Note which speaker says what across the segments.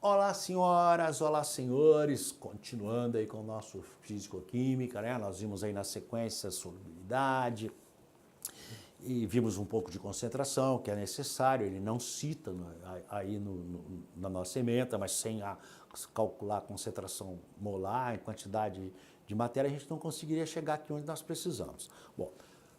Speaker 1: Olá, senhoras, olá, senhores, continuando aí com o nosso Físico-Química, né? Nós vimos aí na sequência solubilidade e vimos um pouco de concentração, que é necessário, ele não cita aí na nossa ementa, mas sem calcular a concentração molar em quantidade de matéria, a gente não conseguiria chegar aqui onde nós precisamos. Bom,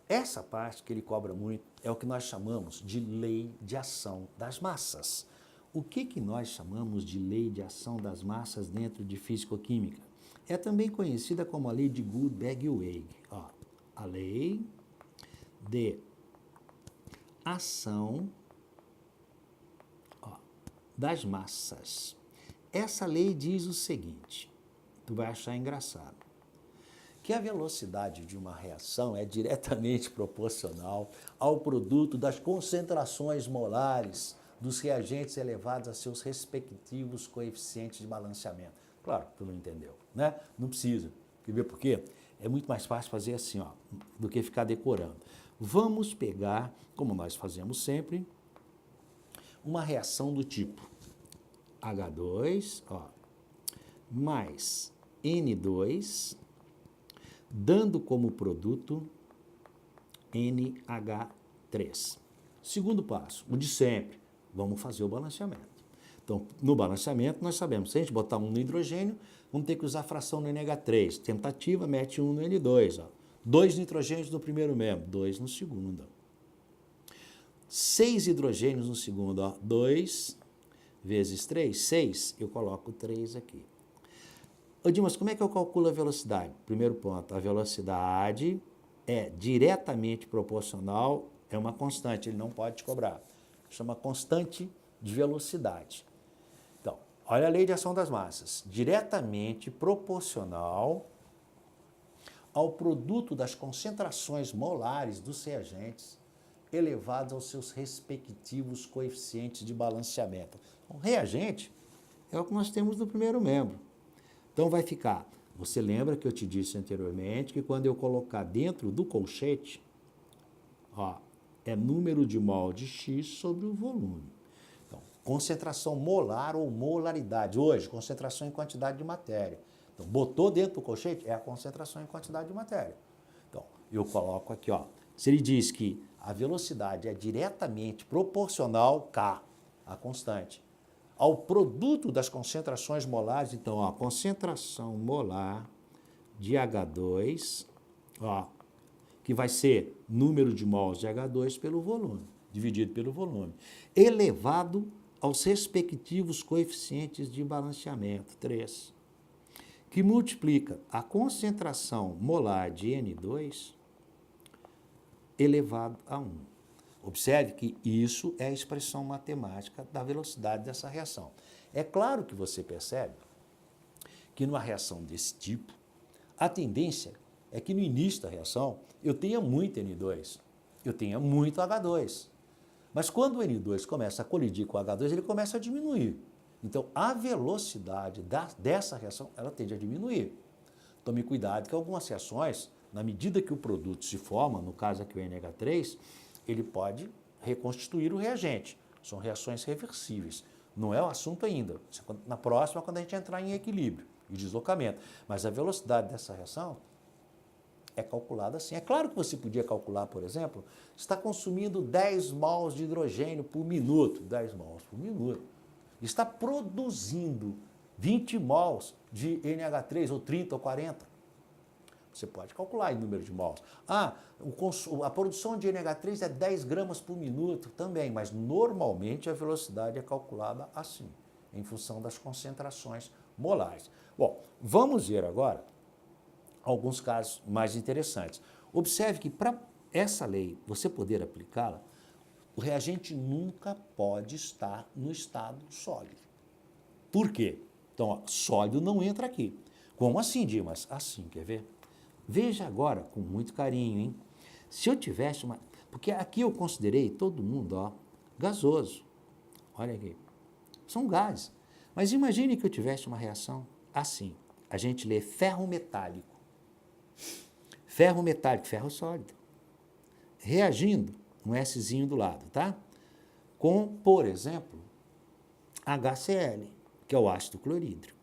Speaker 1: essa parte que ele cobra muito é o que nós chamamos de lei de ação das massas. O que nós chamamos de lei de ação das massas dentro de físico-química? É também conhecida como a lei de Gutenberg-Weill. A lei de ação das massas. Essa lei diz o seguinte, tu vai achar engraçado, que a velocidade de uma reação é diretamente proporcional ao produto das concentrações molares dos reagentes elevados a seus respectivos coeficientes de balanceamento. Claro, tu não entendeu, né? Não precisa. Quer ver por quê? É muito mais fácil fazer assim, do que ficar decorando. Vamos pegar, como nós fazemos sempre, uma reação do tipo H2, mais N2, dando como produto NH3. Segundo passo, o de sempre. Vamos fazer o balanceamento. Então, no balanceamento, nós sabemos, se a gente botar 1 no hidrogênio, vamos ter que usar a fração no NH3. Tentativa, mete 1 no N2. 2 nitrogênios no primeiro membro, 2 no segundo. 6 hidrogênios no segundo. 2 vezes 3, 6. Eu coloco 3 aqui. Ô Dimas, como é que eu calculo a velocidade? Primeiro ponto, a velocidade é diretamente proporcional, é uma constante, ele não pode te cobrar. Chama constante de velocidade. Então, olha a lei de ação das massas. Diretamente proporcional ao produto das concentrações molares dos reagentes elevados aos seus respectivos coeficientes de balanceamento. O reagente é o que nós temos no primeiro membro. Então vai ficar, você lembra que eu te disse anteriormente que quando eu colocar dentro do colchete, é número de mol de X sobre o volume. Então, concentração molar ou molaridade. Hoje, concentração em quantidade de matéria. Então, botou dentro do colchete, é a concentração em quantidade de matéria. Então, eu coloco aqui, se ele diz que a velocidade é diretamente proporcional, K, a constante, ao produto das concentrações molares, então, a concentração molar de H2, que vai ser número de mols de H2 pelo volume, dividido pelo volume, elevado aos respectivos coeficientes de balanceamento, 3, que multiplica a concentração molar de N2 elevado a 1. Observe que isso é a expressão matemática da velocidade dessa reação. É claro que você percebe que numa reação desse tipo, a tendência é que no início da reação eu tenha muito N2, eu tenha muito H2. Mas quando o N2 começa a colidir com o H2, ele começa a diminuir. Então, a velocidade dessa reação, ela tende a diminuir. Tome cuidado que algumas reações, na medida que o produto se forma, no caso aqui o NH3, ele pode reconstituir o reagente. São reações reversíveis. Não é o assunto ainda. Na próxima, quando a gente entrar em equilíbrio e deslocamento. Mas a velocidade dessa reação é calculada assim. É claro que você podia calcular, por exemplo, está consumindo 10 mols de hidrogênio por minuto. 10 mols por minuto. Está produzindo 20 mols de NH3, ou 30 ou 40. Você pode calcular em número de mols. A produção de NH3 é 10 gramas por minuto também, mas normalmente a velocidade é calculada assim, em função das concentrações molares. Bom, vamos ver agora alguns casos mais interessantes. Observe que para essa lei você poder aplicá-la, o reagente nunca pode estar no estado sólido. Por quê? Então, sólido não entra aqui. Como assim, Dimas? Assim, quer ver? Veja agora, com muito carinho, hein? Se eu tivesse uma... Porque aqui eu considerei todo mundo, gasoso. Olha aqui. São gases. Mas imagine que eu tivesse uma reação assim. A gente lê ferro metálico. Ferro metálico, ferro sólido. Reagindo, um Szinho do lado, tá? Com, por exemplo, HCl. que é o ácido clorídrico.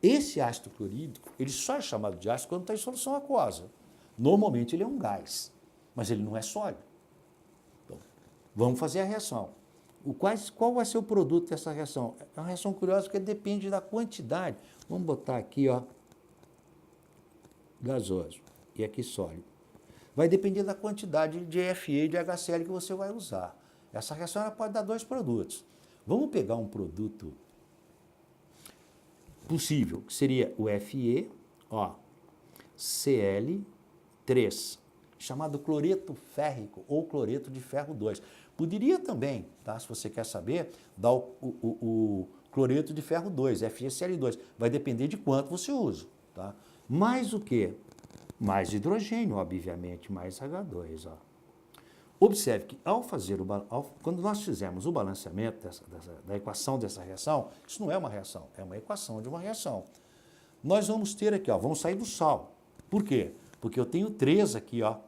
Speaker 1: Esse ácido clorídrico, ele só é chamado de ácido quando está em solução aquosa. Normalmente ele é um gás, mas ele não é sólido. Então, vamos fazer a reação. Qual vai ser o produto dessa reação? É uma reação curiosa porque depende da quantidade. Vamos botar aqui, ó, gasoso e aqui sólido. Vai depender da quantidade de Fe e de HCl que você vai usar. Essa reação ela pode dar dois produtos. Vamos pegar um produto possível, que seria o Fe, ó, Cl3, chamado cloreto férrico ou cloreto de ferro 2. Poderia também, tá, se você quer saber, dar o cloreto de ferro 2, FeCl2. Vai depender de quanto você usa. Tá? Mais o quê? Mais hidrogênio, obviamente, mais H2. Ó. Observe que quando nós fizemos o balanceamento da equação dessa reação, isso não é uma reação, é uma equação de uma reação. Nós vamos ter aqui, ó, vamos sair do sal. Por quê? Porque eu tenho 3 aqui, ó.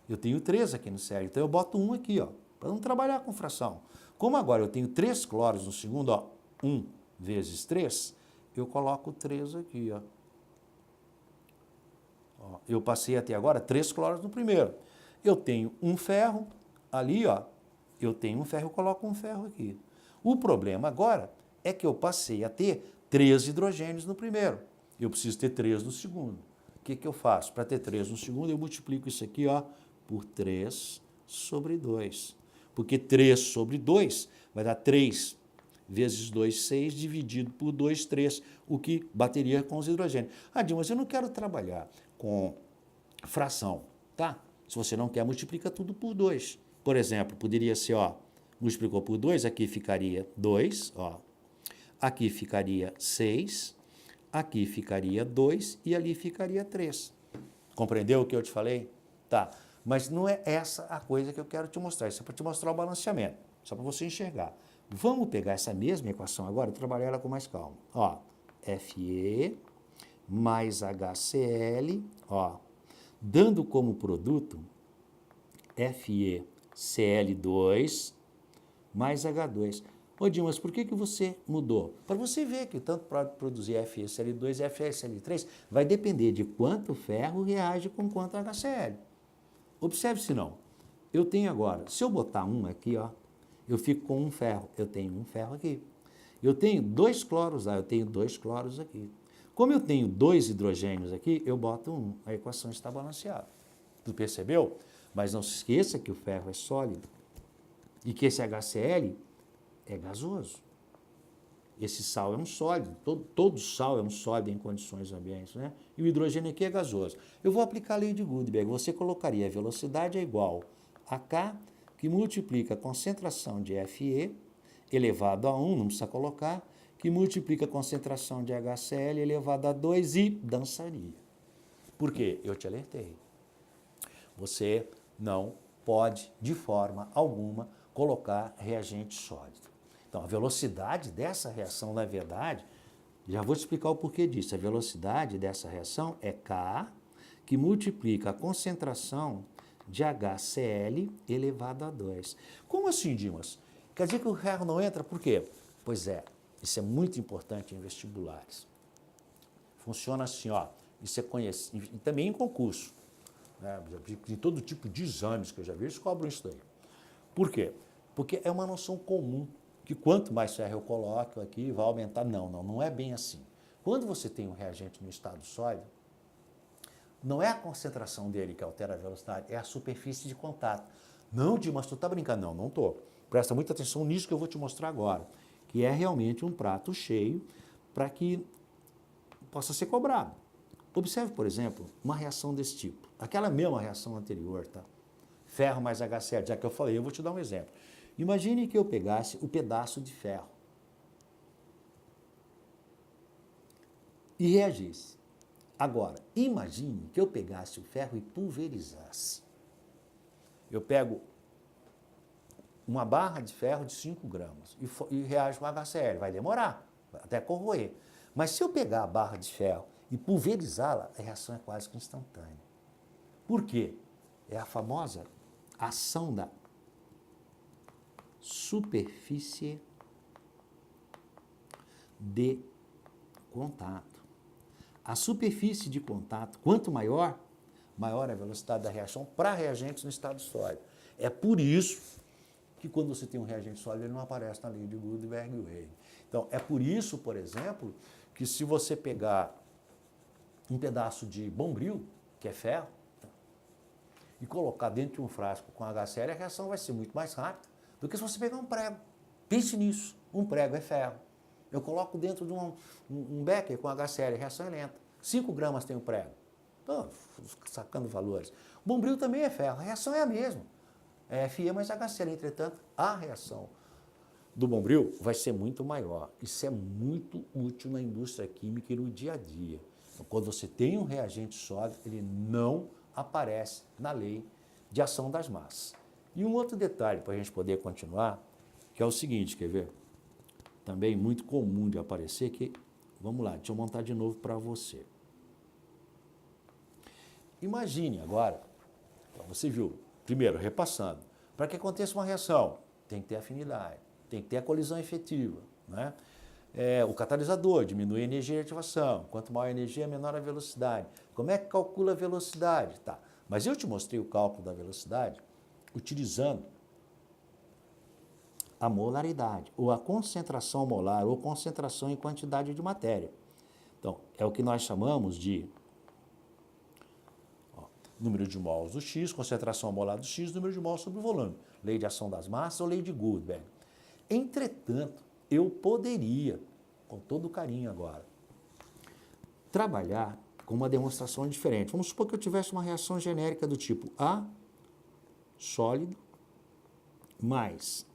Speaker 1: Eu tenho 3 aqui no Cl, então eu boto 1 aqui, ó, para não trabalhar com fração. Como agora eu tenho 3 cloros no segundo, ó, 1 vezes 3, eu coloco 3 aqui, ó. Eu passei até agora 3 cloros no primeiro. Eu tenho um ferro ali, ó. Eu tenho um ferro, eu coloco um ferro aqui. O problema agora é que eu passei a ter 3 hidrogênios no primeiro. Eu preciso ter 3 no segundo. O que eu faço? Para ter 3 no segundo, eu multiplico isso aqui, ó, por 3 sobre 2. Porque 3 sobre 2 vai dar 3 vezes 2, 6, dividido por 2, 3, o que bateria com os hidrogênios. Ah, Dilma, mas eu não quero trabalhar com fração, tá? Se você não quer, multiplica tudo por 2. Por exemplo, poderia ser, ó, multiplicou por 2, aqui ficaria 2, ó. Aqui ficaria 6, aqui ficaria 2 e ali ficaria 3. Compreendeu o que eu te falei? Tá, mas não é essa a coisa que eu quero te mostrar, isso é para te mostrar o balanceamento, só para você enxergar. Vamos pegar essa mesma equação agora e trabalhar ela com mais calma. Ó, Fe mais HCl, ó, dando como produto FeCl2 mais H2. Ô, Dilma, mas por que você mudou? Para você ver que tanto para produzir FeCl2 e FeCl3 vai depender de quanto ferro reage com quanto HCl. Observe se não. Eu tenho agora, se eu botar um aqui, ó, eu fico com um ferro. Eu tenho um ferro aqui. Eu tenho 2 cloros lá, eu tenho 2 cloros aqui. Como eu tenho 2 hidrogênios aqui, eu boto 1. A equação está balanceada. Tu percebeu? Mas não se esqueça que o ferro é sólido e que esse HCl é gasoso. Esse sal é um sólido. Todo sal é um sólido em condições ambientes, né? E o hidrogênio aqui é gasoso. Eu vou aplicar a lei de Gutenberg. Você colocaria a velocidade é igual a K, que multiplica a concentração de Fe elevado a 1, não precisa colocar, que multiplica a concentração de HCl elevado a 2 e dançaria. Por quê? Eu te alertei. Você não pode, de forma alguma, colocar reagente sólido. Então, a velocidade dessa reação, na verdade, já vou te explicar o porquê disso. A velocidade dessa reação é K, que multiplica a concentração de HCl elevado a 2. Como assim, Dimas? Quer dizer que o ferro não entra? Por quê? Pois é, isso é muito importante em vestibulares. Funciona assim, ó, isso é conhecido, e também em concurso. Né? Em todo tipo de exames que eu já vi, eles cobram isso daí. Por quê? Porque é uma noção comum, que quanto mais ferro eu coloco aqui, vai aumentar. Não é bem assim. Quando você tem um reagente no estado sólido, não é a concentração dele que altera a velocidade, é a superfície de contato. Não, Dimas, tu tá brincando? Não tô. Presta muita atenção nisso que eu vou te mostrar agora, que é realmente um prato cheio para que possa ser cobrado. Observe, por exemplo, uma reação desse tipo. Aquela mesma reação anterior, tá? Ferro mais HCl, já que eu falei, eu vou te dar um exemplo. Imagine que eu pegasse o pedaço de ferro e reagisse. Agora, imagine que eu pegasse o ferro e pulverizasse. Eu pego uma barra de ferro de 5 gramas e reajo com HCl. Vai demorar, até corroer. Mas se eu pegar a barra de ferro e pulverizá-la, a reação é quase que instantânea. Por quê? É a famosa ação da superfície de contato. A superfície de contato, quanto maior, maior é a velocidade da reação para reagentes no estado sólido. É por isso que quando você tem um reagente sólido, ele não aparece na lei de Gutenberg-Reilly. Então, é por isso, por exemplo, que se você pegar um pedaço de bombril, que é ferro, e colocar dentro de um frasco com HCl, a reação vai ser muito mais rápida do que se você pegar um prego. Pense nisso, um prego é ferro. Eu coloco dentro de um becker com HCl, a reação é lenta. 5 gramas tem o prego. Então, sacando valores. O bombril também é ferro, a reação é a mesma. É Fe mais HCl, entretanto, a reação do bombril vai ser muito maior. Isso é muito útil na indústria química e no dia a dia. Então, quando você tem um reagente sólido, ele não aparece na lei de ação das massas. E um outro detalhe para a gente poder continuar, que é o seguinte, quer ver? Também muito comum de aparecer, que, vamos lá, deixa eu montar de novo para você. Imagine agora, então você viu, primeiro, repassando, para que aconteça uma reação, tem que ter afinidade, tem que ter a colisão efetiva, né? O catalisador diminui a energia de ativação, quanto maior a energia, menor a velocidade. Como é que calcula a velocidade? Tá. Mas eu te mostrei o cálculo da velocidade utilizando a molaridade, ou a concentração molar, ou concentração em quantidade de matéria. Então, é o que nós chamamos de número de mols do X, concentração molar do X, número de mols sobre o volume. Lei de ação das massas ou lei de Gutenberg. Entretanto, eu poderia, com todo carinho agora, trabalhar com uma demonstração diferente. Vamos supor que eu tivesse uma reação genérica do tipo A, sólido, mais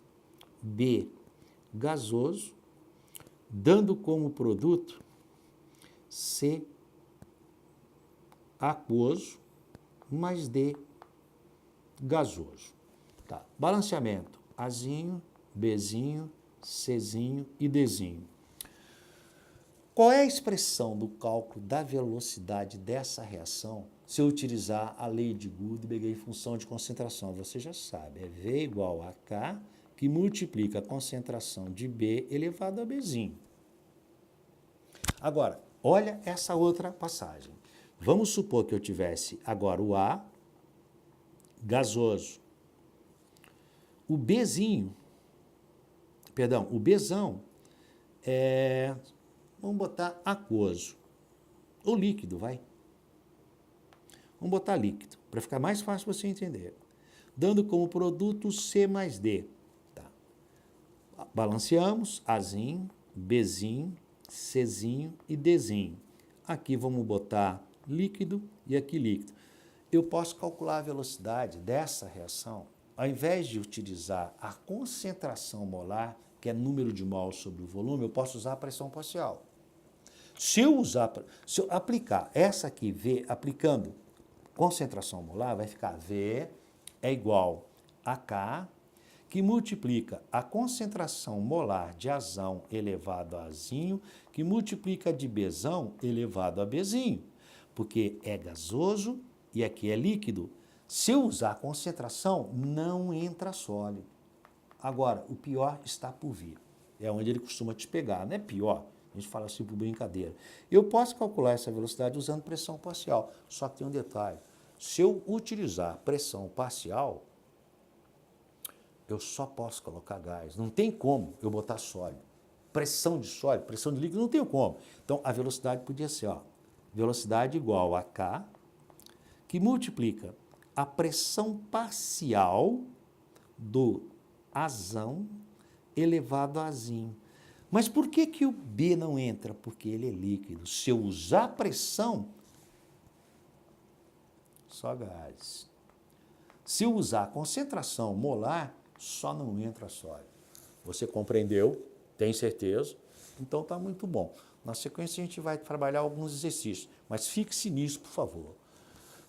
Speaker 1: B, gasoso, dando como produto C, aquoso, mais D, gasoso. Tá. Balanceamento, Azinho, Bzinho, Czinho e Dzinho. Qual é a expressão do cálculo da velocidade dessa reação se eu utilizar a lei de Gutenberg em função de concentração? Você já sabe, é V igual a K, que multiplica a concentração de B elevado a Bzinho. Agora, olha essa outra passagem. Vamos supor que eu tivesse agora o A, gasoso, o Bzinho, perdão, o Bzão vamos botar aquoso, ou líquido, vai. Vamos botar líquido, para ficar mais fácil você entender. Dando como produto C mais D. Tá. Balanceamos, Azinho, Bzinho, Czinho e Dzinho. Aqui vamos botar líquido e aqui líquido. Eu posso calcular a velocidade dessa reação, ao invés de utilizar a concentração molar, que é número de mols sobre o volume, eu posso usar a pressão parcial. Se eu aplicar essa aqui, V, aplicando concentração molar, vai ficar V é igual a K, que multiplica a concentração molar de Azão elevado a Azinho, que multiplica de Bzão elevado a Bzinho, porque é gasoso e aqui é líquido. Se eu usar a concentração, não entra sólido. Agora, o pior está por vir. É onde ele costuma te pegar, não é pior. A gente fala assim por brincadeira. Eu posso calcular essa velocidade usando pressão parcial, só que tem um detalhe. Se eu utilizar pressão parcial, eu só posso colocar gás. Não tem como eu botar sólido. Pressão de sólido, pressão de líquido, não tem como. Então, a velocidade podia ser, ó, velocidade igual a K, que multiplica a pressão parcial do Azão elevado a Azinho. Mas por que que o B não entra? Porque ele é líquido. Se eu usar pressão, só gás. Se eu usar concentração molar, só não entra sólido. Você compreendeu? Tem certeza? Então está muito bom. Na sequência a gente vai trabalhar alguns exercícios, mas fixe nisso, por favor.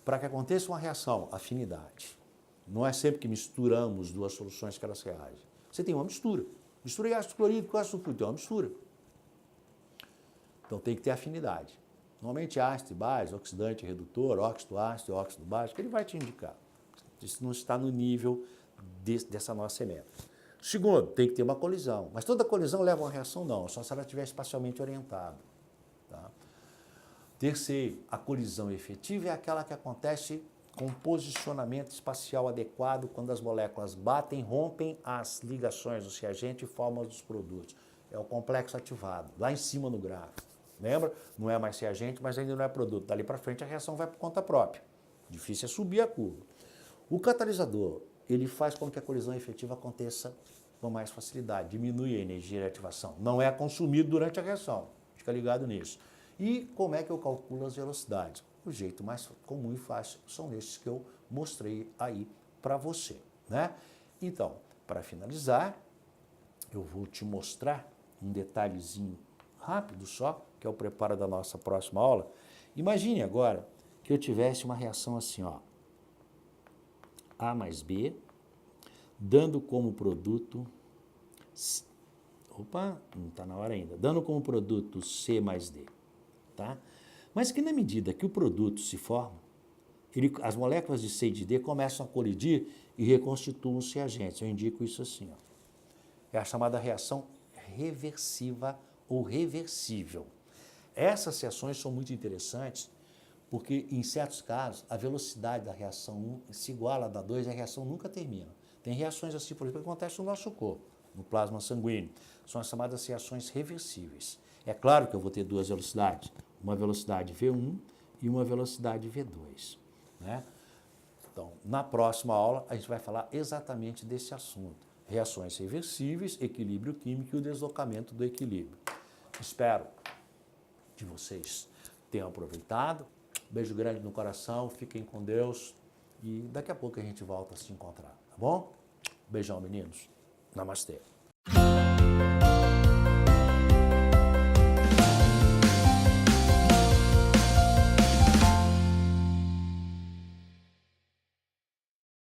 Speaker 1: Para que aconteça uma reação, afinidade. Não é sempre que misturamos duas soluções que elas reagem. Você tem uma mistura. Misturei ácido clorídrico com ácido sulfúrico, tem uma mistura. Então tem que ter afinidade. Normalmente ácido e base, oxidante, redutor, óxido ácido e óxido básico, ele vai te indicar. Isso não está no nível dessa nossa ementa. Segundo, tem que ter uma colisão. Mas toda colisão leva a uma reação? Não, só se ela estiver espacialmente orientada. Tá? Terceiro, a colisão efetiva é aquela que acontece com posicionamento espacial adequado quando as moléculas batem, rompem as ligações do reagente e formam os produtos. É o complexo ativado, lá em cima no gráfico. Lembra? Não é mais reagente, mas ainda não é produto. Dali para frente a reação vai por conta própria. Difícil é subir a curva. O catalisador, ele faz com que a colisão efetiva aconteça com mais facilidade, diminui a energia de ativação. Não é consumido durante a reação, fica ligado nisso. E como é que eu calculo as velocidades? O jeito mais comum e fácil são esses que eu mostrei aí para você, né? Então, para finalizar, eu vou te mostrar um detalhezinho rápido só, que é o preparo da nossa próxima aula. Imagine agora que eu tivesse uma reação assim, ó, A mais B, dando como produto, não está na hora ainda, dando como produto C mais D, tá? Mas que na medida que o produto se forma, as moléculas de C e de D começam a colidir e reconstituem os reagentes. Eu indico isso assim, ó. É a chamada reação reversiva ou reversível. Essas reações são muito interessantes porque, em certos casos, a velocidade da reação 1 se iguala à da 2 e a reação nunca termina. Tem reações assim, por exemplo, que acontecem no nosso corpo, no plasma sanguíneo. São as chamadas reações reversíveis. É claro que eu vou ter duas velocidades, uma velocidade V1 e uma velocidade V2. Né? Então, na próxima aula, a gente vai falar exatamente desse assunto. Reações reversíveis, equilíbrio químico e o deslocamento do equilíbrio. Espero que vocês tenham aproveitado. Beijo grande no coração, fiquem com Deus e daqui a pouco a gente volta a se encontrar, tá bom? Beijão, meninos. Namastê.